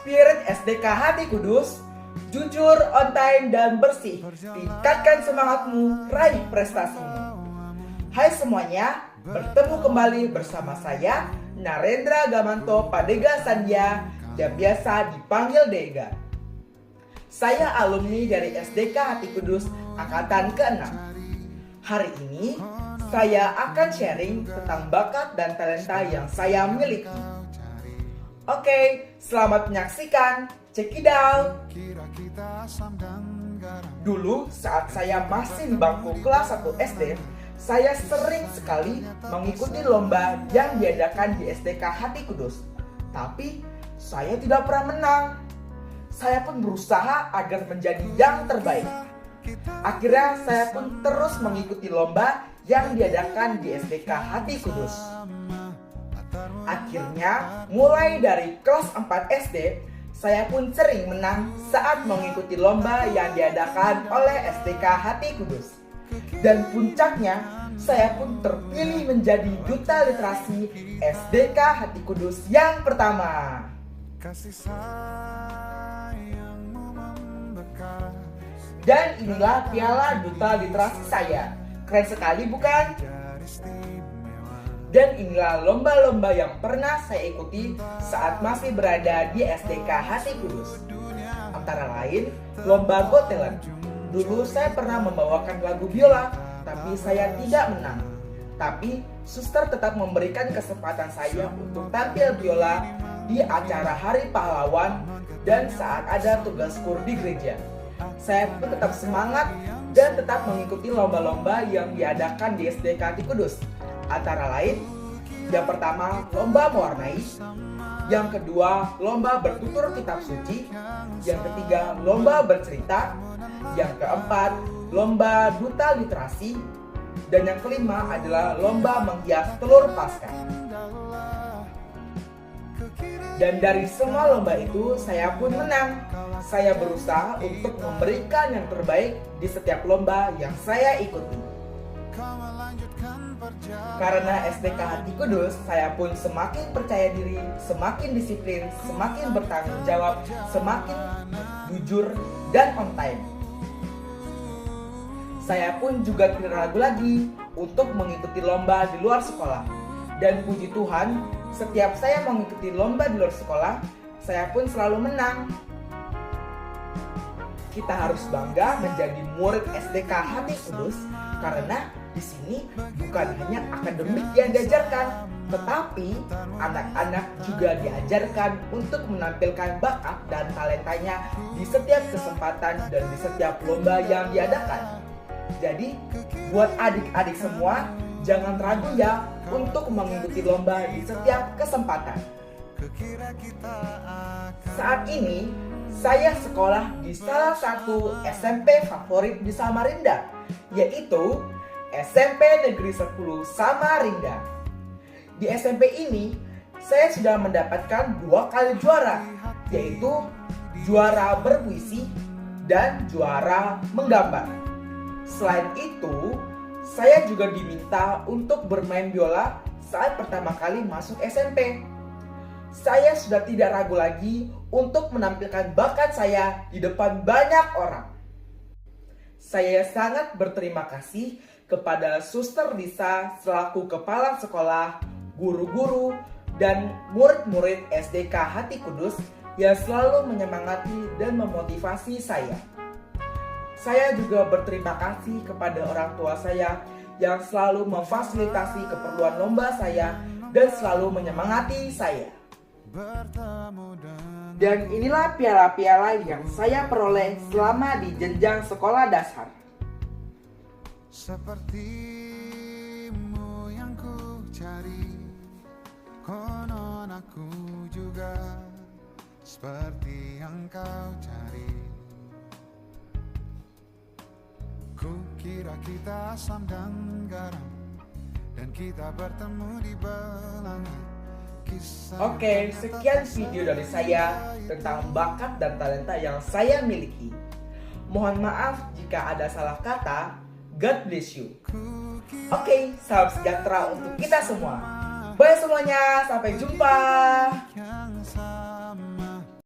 Spirit SDK Hati Kudus, jujur, on time, dan bersih. Tingkatkan semangatmu, raih prestasimu. Hai semuanya, bertemu kembali bersama saya, Narendra Gamanto Padega Sandia, yang biasa dipanggil Dega. Saya alumni dari SDK Hati Kudus Angkatan ke-6. Hari ini, saya akan sharing tentang bakat dan talenta yang saya miliki. Oke, selamat menyaksikan. Check it out. Dulu saat saya masih di bangku kelas 1 SD, saya sering sekali mengikuti lomba yang diadakan di SDK Hati Kudus. Tapi saya tidak pernah menang. Saya pun berusaha agar menjadi yang terbaik. Akhirnya saya pun terus mengikuti lomba yang diadakan di SDK Hati Kudus. Akhirnya, mulai dari kelas 4 SD, saya pun sering menang saat mengikuti lomba yang diadakan oleh SDK Hati Kudus. Dan puncaknya, saya pun terpilih menjadi Duta Literasi SDK Hati Kudus yang pertama. Dan inilah piala Duta Literasi saya. Keren sekali bukan? Dan inilah lomba-lomba yang pernah saya ikuti saat masih berada di SDK Hati Kudus. Antara lain, lomba Got Talent. Dulu saya pernah membawakan lagu biola, tapi saya tidak menang. Tapi, suster tetap memberikan kesempatan saya untuk tampil biola di acara Hari Pahlawan dan saat ada tugas kur di gereja. Saya pun tetap semangat dan tetap mengikuti lomba-lomba yang diadakan di SDK Hati Kudus. Antara lain, yang pertama lomba mewarnai, yang kedua lomba bertutur kitab suci, yang ketiga lomba bercerita, yang keempat lomba duta literasi, dan yang kelima adalah lomba menghias telur Paskah. Dan dari semua lomba itu saya pun menang. Saya berusaha untuk memberikan yang terbaik di setiap lomba yang saya ikuti. Karena SDK Hati Kudus, saya pun semakin percaya diri, semakin disiplin, semakin bertanggung jawab, semakin jujur dan on time. Saya pun juga tidak ragu lagi untuk mengikuti lomba di luar sekolah. Dan puji Tuhan, setiap saya mengikuti lomba di luar sekolah, saya pun selalu menang. Kita harus bangga menjadi murid SDK Hati Kudus karena di sini bukan hanya akademik yang diajarkan, tetapi anak-anak juga diajarkan untuk menampilkan bakat dan talentanya di setiap kesempatan dan di setiap lomba yang diadakan. Jadi, buat adik-adik semua, jangan ragu ya untuk mengikuti lomba di setiap kesempatan. Saat ini, saya sekolah di salah satu SMP favorit di Samarinda, yaitu SMP Negeri 10 Samarinda. Di SMP ini, saya sudah mendapatkan 2 kali juara, yaitu juara berpuisi dan juara menggambar. Selain itu, saya juga diminta untuk bermain biola saat pertama kali masuk SMP. Saya sudah tidak ragu lagi untuk menampilkan bakat saya di depan banyak orang. Saya sangat berterima kasih kepada Suster Lisa selaku kepala sekolah, guru-guru, dan murid-murid SDK Hati Kudus yang selalu menyemangati dan memotivasi saya. Saya juga berterima kasih kepada orang tua saya yang selalu memfasilitasi keperluan lomba saya dan selalu menyemangati saya. Dan inilah piala-piala yang saya peroleh selama di jenjang sekolah dasar. Sepertimu yang ku cari, konon aku juga seperti yang kau cari. Ku kira kita asam dan garam, dan kita bertemu di belanga. Oke, sekian video dari saya tentang bakat dan talenta yang saya miliki. Mohon maaf jika ada salah kata. God bless you. Oke, salam sejahtera untuk kita semua. Bye semuanya, sampai jumpa.